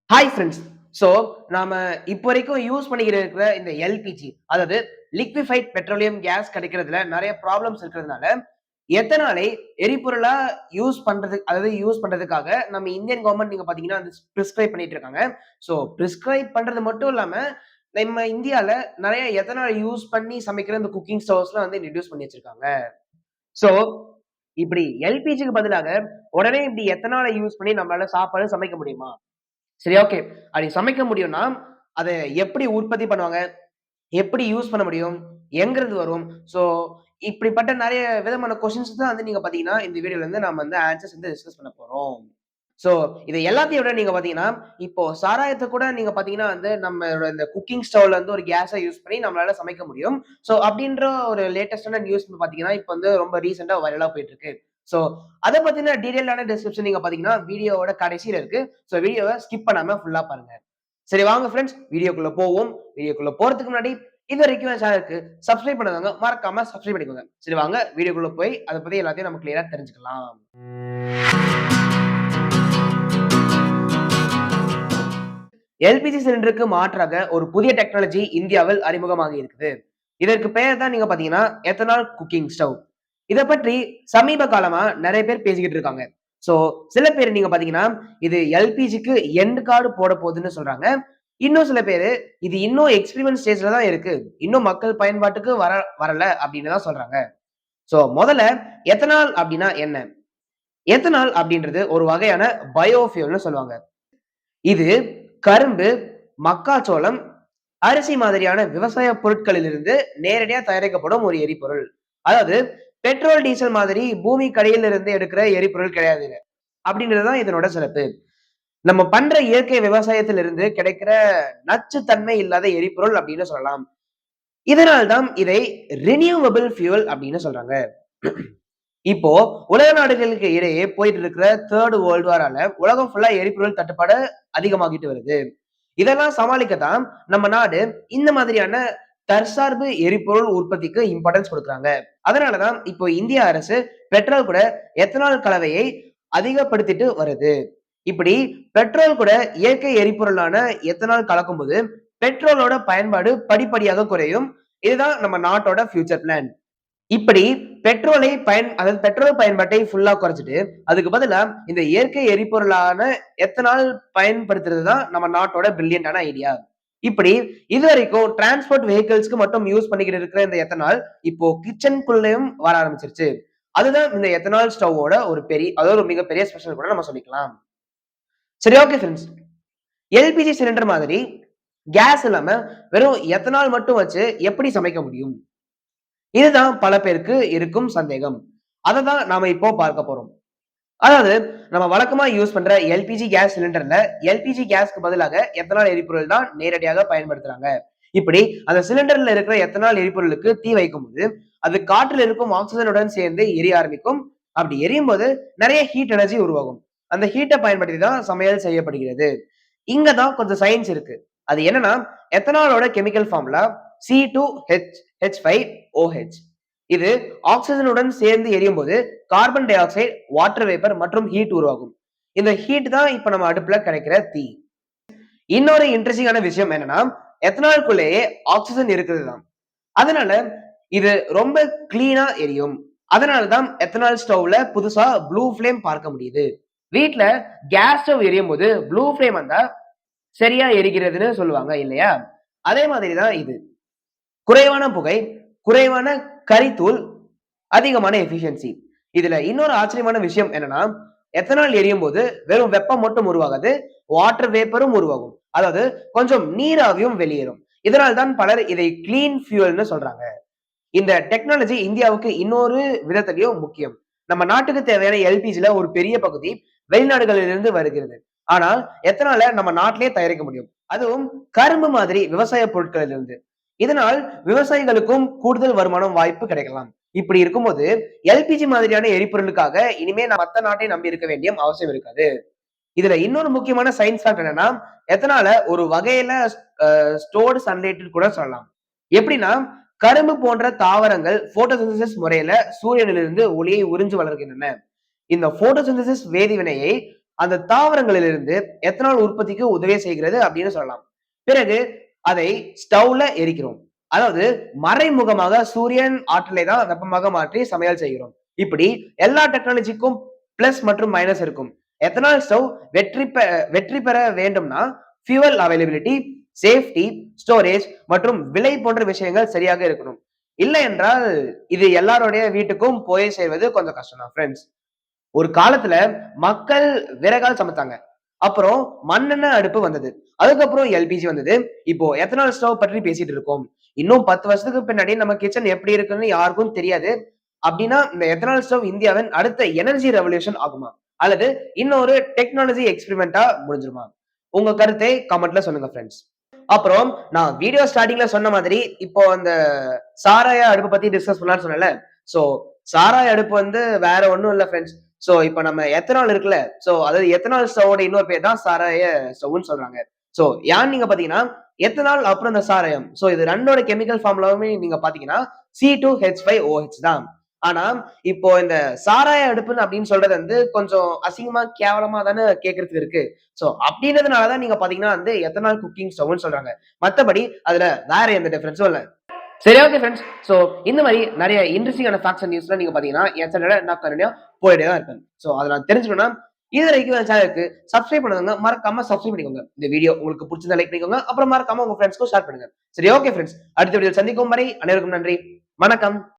Hi friends. So நாம இப்போ வரைக்கும் யூஸ் பண்ணிக்கிட்டு இருக்கிற இந்த எல்பிஜி, அதாவது லிக்விஃபைட் பெட்ரோலியம் கேஸ் கிடைக்கிறதுல நெறைய ப்ராப்ளம்ஸ் இருக்கிறதுனால, எத்தனாலை எரிபொருளா யூஸ் பண்றதுக்காக நம்ம இந்தியன் கவர்ன்மெண்ட் நீங்க பார்த்தீங்கன்னா, வந்து பிரிஸ்கிரைப் பண்ணிட்டு இருக்காங்க. ஸோ பிரிஸ்கிரைப் பண்றது மட்டும் இல்லாம, நம்ம இந்தியால நெறைய எத்தனால் யூஸ் பண்ணி சமைக்கிற இந்த குக்கிங் ஸ்டவ்ஸ்லாம் வந்து இன்ட்ரோடியூஸ் பண்ணி வச்சிருக்காங்க. ஸோ இப்படி எல்பிஜிக்கு பதிலாக உடனே இப்படி எத்தனால யூஸ் பண்ணி நம்மளால சாப்பாடு சமைக்க முடியுமா? சரி, ஓகே. அப்படி சமைக்க முடியும்னா, அத எப்படி உற்பத்தி பண்ணுவாங்க? எப்படி யூஸ் பண்ண முடியும்? எங்கிருந்து வரும்? ஸோ, இப்படிப்பட்ட நெறைய விதமான கொஸ்டின்ஸ் தான் வந்து நீங்க பார்த்தீங்கன்னா, இந்த வீடியோல இருந்து நாம வந்து ஆன்ஸர்ஸ் வந்து டிஸ்கஸ் பண்ண போறோம். ஸோ, இது எல்லாத்தையும் விட நீங்க பார்த்தீங்கன்னா, இப்போ சாராயத்த கூட நீங்க பார்த்தீங்கன்னா வந்து, நம்மளோட இந்த குக்கிங் ஸ்டவ்ல வந்து ஒரு கேஸ யூஸ் பண்ணி நம்மளால சமைக்க முடியும். ஸோ, அப்படின்ற ஒரு லேட்டஸ்டான நியூஸ் பார்த்தீங்கன்னா, இப்ப வந்து ரொம்ப ரீசென்ட்டா வைரலா போயிட்டு இருக்கு. ஸோ, அத பத்தின டீடைல்டான டிஸ்கிரிப்ஷன் நீங்க பார்த்தீங்கன்னா, வீடியோவோட கடைசில இருக்கு. ஸோ, வீடியோவ ஸ்கிப் பண்ணாம ஃபுல்லா பாருங்க. சரி, வாங்க ஃபிரெண்ட்ஸ், வீடியோக்குள்ள போவோம். வீடியோக்குள்ள போறதுக்கு முன்னாடி இதுவரைக்கும் என் சேனலுக்கு சப்ஸ்கிரைப் பண்ணாதவங்க மறக்காம சப்ஸ்கிரைப் பண்ணிக்கோங்க. சரி, வாங்க வீடியோக்குள்ள போய் அத பத்தி எல்லாத்தையும் நம்ம கிளியரா தெரிஞ்சுக்கலாம். எல்பிஜி சிலிண்டருக்கு மாற்றாக ஒரு புதிய டெக்னாலஜி இந்தியாவில் அறிமுகமாகி இருக்குது. இதற்கு பெயர் தான் நீங்க பார்த்தீங்கன்னா, எத்தனால் குக்கிங் ஸ்டவ். இத பற்றி சமீப காலமா நெறைய பேர் பேசிக்கிட்டு இருக்காங்க. சோ, சில பேர் நீங்க பார்த்தீங்கன்னா, இது எல்பிஜிக்கு எண்ட் கார்டு போட போதுன்னு சொல்றாங்க. இன்னும் சில பேரு, இது இன்னும் எக்ஸ்பெரிமென்ட் ஸ்டேஜ்ல தான் இருக்கு. இன்னும் மக்கள் பயன்பாட்டுக்கு வரல அப்படின்னு தான் சொல்றாங்க. சோ, முதல்ல எத்தனால் அப்படின்னா என்ன? எத்தனால் அப்படின்றது ஒரு வகையான பயோஃபியூல்ன்னு சொல்லுவாங்க. இது கரும்பு, மக்காச்சோளம், அரிசி மாதிரியான விவசாய பொருட்களிலிருந்து நேரடியா தயாரிக்கப்படும் ஒரு எரிபொருள். அதாவது பெட்ரோல், டீசல் மாதிரி பூமிக்கு அடியில இருந்து எடுக்கிற எரிபொருள் கிடையாதுங்க. அப்படின்றது தான் இதனோட சிறப்பு. நம்ம பண்ற இயற்கை விவசாயத்திலிருந்து கிடைக்கிற நச்சுத்தன்மை இல்லாத எரிபொருள் அப்படின்னு சொல்லலாம். இதனால் தான் இதை ரினியூவபிள் ஃபியூவல் அப்படின்னு சொல்றாங்க. இப்போ உலக நாடுகளுக்கு இடையே போயிட்டு இருக்கிற 3 வேர்ல்ட் வாரால உலகம் ஃபுல்லா எரிபொருள் தட்டுப்பாடு அதிகமாகிட்டு வருது. இதெல்லாம் சமாளிக்கத்தான் நம்ம நாடு இந்த மாதிரியான தற்சார்பு எரிபொருள் உற்பத்திக்கு இம்பார்ட்டன்ஸ் குடுக்குறாங்க. அதனாலதான் இப்போ இந்திய அரசு பெட்ரோல் கூட எத்தனால் கலவையை அதிகப்படுத்திட்டு வருது. இப்படி பெட்ரோல் கூட இயற்கை எரிபொருளான எத்தனால் கலக்கும்போது பெட்ரோலோட பயன்பாடு படிப்படியாக குறையும். இதுதான் நம்ம நாட்டோட ஃபியூச்சர் பிளான். இப்படி அதாவது பெட்ரோல் பயன்பாட்டை ஃபுல்லா குறைச்சுட்டு, அதுக்கு பதிலா இந்த இயற்கை எரிபொருளான எத்தனால் பயன்படுத்துறது தான் நம்ம நாட்டோட பிரில்லியன்ட்டான ஐடியா. இப்படி இதுவரைக்கும் டிரான்ஸ்போர்ட் வெஹிக்கிள்ஸ்க்கு மட்டும் யூஸ் பண்ணிக்கிட்டு இருக்கிற இந்த எத்தனால், இப்போ கிச்சனுக்குள்ளயும் வர ஆரம்பிச்சிருச்சு. அதுதான் இந்த எத்தனால் ஸ்டவ்வோட அதாவது ஒரு மிகப்பெரிய ஸ்பெஷல் கூட நம்ம சொல்லிக்கலாம். சரி, ஓகே ஃபிரெண்ட்ஸ். எல்பிஜி சிலிண்டர் மாதிரி கேஸ் இல்லாம வெறும் எத்தனால் மட்டும் வச்சு எப்படி சமைக்க முடியும்? இதுதான் பல பேருக்கு இருக்கும் சந்தேகம். அததான் நாம இப்போ பார்க்க போறோம். அதாவது நம்ம வழக்கமா யூஸ் பண்ற எல்பிஜி கேஸ் சிலிண்டர்ல எல்பிஜி கேஸ்க்கு பதிலாக எத்தனால் எரிபொருள் தான் நேரடியாக பயன்படுத்துறாங்க. இப்படி அந்த சிலிண்டர்ல இருக்கிற எத்தனால் எரிபொருளுக்கு தீ வைக்கும்போது அது காற்றில் இருக்கும் ஆக்ஸிஜனுடன் சேர்ந்து எரிய ஆரம்பிக்கும். அப்படி எரியும் போது நிறைய ஹீட் எனர்ஜி உருவாகும். அந்த ஹீட்டை பயன்படுத்தி தான் சமையல் செய்யப்படுகிறது. இங்க தான் கொஞ்சம் சயின்ஸ் இருக்கு. அது என்னன்னா, எத்தனாலோட கெமிக்கல் ஃபார்முலா C2H5OH. இது ஆக்ஸிஜனுடன் சேர்ந்து எரியும்போது carbon dioxide, water vapour மற்றும் ஹீட் உருவாகும். இந்த ஹீட் தான் இப்ப நம்ம அடுப்புல கிடைக்கிற தீ. இன்னொரு இன்ட்ரெஸ்டிங்கான விஷயம் என்னன்னா, எத்தனாலுக்குள்ளேயே ஆக்ஸிஜன் இருக்குது தான். அதனால இது ரொம்ப கிளீனா எரியும். அதனால தான் எத்தனால் ஸ்டவ்ல புதுசா ப்ளூ ஃப்ளேம் பார்க்க முடியுது. வீட்ல கேஸ் ஸ்டவ் எரியும்போது ப்ளூ ஃப்ளேம் வந்தா சரியா எரிகிறதுன்னு சொல்லுவாங்க இல்லையா? அதே மாதிரி தான் இது. குறைவான புகை, குறைவான கரித்தூள், அதிகமான எஃபிஷியன்சி. இதுல இன்னொரு ஆச்சரியமான விஷயம் என்னன்னா, எத்தனால் எரியும்போது வெறும் வெப்பம் மட்டும் உருவாகாது, வாட்டர் வேப்பரும் உருவாகும். அதாவது கொஞ்சம் நீராவியும் வெளியேறும். இதனால் தான் பலர் இதை கிளீன் ஃபியூயல்ன்னு சொல்றாங்க. இந்த டெக்னாலஜி இந்தியாவுக்கு இன்னொரு விதத்திலயும் முக்கியம். நம்ம நாட்டுக்கு தேவையான எல்பிஜில ஒரு பெரிய பகுதி வெளிநாடுகளிலிருந்து வருகிறது. ஆனால் எத்தனால நம்ம நாட்டிலேயே தயாரிக்க முடியும். அதுவும் கரும்பு மாதிரி விவசாய பொருட்களிலிருந்து. இதனால் விவசாயிகளுக்கும் கூடுதல் வருமானம் வாய்ப்பு கிடைக்கலாம். இப்படி இருக்கும்போது எல்பிஜி மாதிரியான எரிபொருளுக்காக இனிமே நான் மத்த நாட்டை நம்பி இருக்க வேண்டிய அவசியம் இருக்காது. இதுல இன்னொரு முக்கியமான சயின்ஸ் ஃபேக்ட் என்னன்னா, எத்தனால ஒரு வகையில ஸ்டோர்டு சன்லைட் கூட சொல்லலாம். எப்படின்னா, கரும்பு போன்ற தாவரங்கள் போட்டோசிந்தசிஸ் முறையில சூரியனிலிருந்து ஒளியை உறிஞ்சு வளர்கின்றன. இந்த போட்டோசிந்தசிஸ் வேதிவினையை அந்த தாவரங்களிலிருந்து எத்தனால் உற்பத்திக்கு உதவி செய்கிறது அப்படின்னு சொல்லலாம். பிறகு அதை ஸ்டவ்ல எரிக்கிறோம். அதாவது மறைமுகமாக சூரியன் ஆற்றலை தான் வெப்பமாக மாற்றி சமையல் செய்கிறோம். இப்படி எல்லா டெக்னாலஜிக்கும் பிளஸ் மற்றும் மைனஸ் இருக்கும். எத்தனால் ஸ்டவ் வெற்றி பெற வேண்டும்னா ஃபியூவல் அவைலபிலிட்டி, சேஃப்டி, ஸ்டோரேஜ் மற்றும் விலை போன்ற விஷயங்கள் சரியாக இருக்கணும். இல்லை என்றால் இது எல்லாருடைய வீட்டுக்கும் போய் சேர்வது கொஞ்சம் கஷ்டம் தான் ஃப்ரெண்ட்ஸ். ஒரு காலத்துல மக்கள் விறகால் சமைத்தாங்க. அப்புறம் மண்ணெண்ணெய் அடுப்பு வந்தது. அதுக்கப்புறம் எல்பிஜி வந்தது. இப்போ எத்தனால் ஸ்டவ் பற்றி பேசிட்டு இருக்கோம். இன்னும் 10 வருஷத்துக்கு பின்னாடி நம்ம கிச்சன் எப்படி இருக்குன்னு யாருக்கும் தெரியாது. அப்படின்னா இந்த எத்தனால் ஸ்டவ் இந்தியாவின் அடுத்த எனர்ஜி ரெவல்யூஷன் ஆகுமா? அல்லது இன்னொரு டெக்னாலஜி எக்ஸ்பெரிமென்ட்டா முடிஞ்சிருமா? உங்க கருத்தை கமெண்ட்ல சொல்லுங்க ஃபிரெண்ட்ஸ். அப்புறம் நான் வீடியோ ஸ்டார்ட்டிங்ல சொன்ன மாதிரி இப்போ அந்த சாராய அடுப்பு பத்தி டிஸ்கஸ் பண்ணலாம்னு சொன்னேன்ல. சோ சாராய அடுப்பு வந்து வேற ஒண்ணும் இல்ல ஃபிரெண்ட்ஸ். சோ இப்ப நம்ம எத்தனால் இருக்குல்ல. சோ அதாவது எத்தனால் ஸ்டவ்வோட இன்னொரு பேர் தான் சாராய ஸ்டவ்ன்னு சொல்றாங்க. சோ ஏன்னு நீங்க பாத்தீங்கன்னா, எத்தனால் அப்புறம் இந்த சாராயம். சோ இது 2ஓட கெமிக்கல் ஃபார்முலாவுமே நீங்க பாத்தீங்கன்னா C2H5OH தான். ஆனா இப்போ இந்த சாராய அடுப்புன்னு அப்படின்னு சொல்றது வந்து கொஞ்சம் அசிங்கமா, கேவலமா தானே கேட்கறதுக்கு இருக்கு. சோ அப்படின்றதுனால தான் நீங்க பாத்தீங்கன்னா வந்து எத்தனால் குக்கிங் ஸ்டவ்ன்னு சொல்றாங்க. மத்தபடி அதுல வேற எந்த டிஃபரன்ஸும் இல்ல. சரி, ஓகே ஃபிரெண்ட்ஸ். சோ இந்த மாரி நெறைய இன்ட்ரஸ்டிங்கான ஃபேக்ட்ஸ் அண்ட் நியூஸ்லாம் நீங்க பாத்தீங்கன்னா, என் சேனல்ல நான் கண்டினியூயா போயிட்டே தான் இருப்பேன். சோ அத நான் தெரிஞ்சுக்கணும்னா, இதுவரைக்கும் என் சேனலுக்கு சப்ஸ்கிரைப் பண்ணாதவங்க மறக்காம சப்ஸ்கிரைப் பண்ணிக்கோங்க. இந்த வீடியோ உங்களுக்கு புடிச்சிருந்தா லைக் பண்ணிக்கோங்க. அப்புறம் மறக்காம உங்க ஃபிரெண்ட்ஸ்க்கும் ஷேர் பண்ணுங்க. சரி, ஓகே ஃபிரெண்ட்ஸ். அடுத்த வீடியோல சந்திக்கும் வரை அனைவருக்கும் நன்றி. வணக்கம்.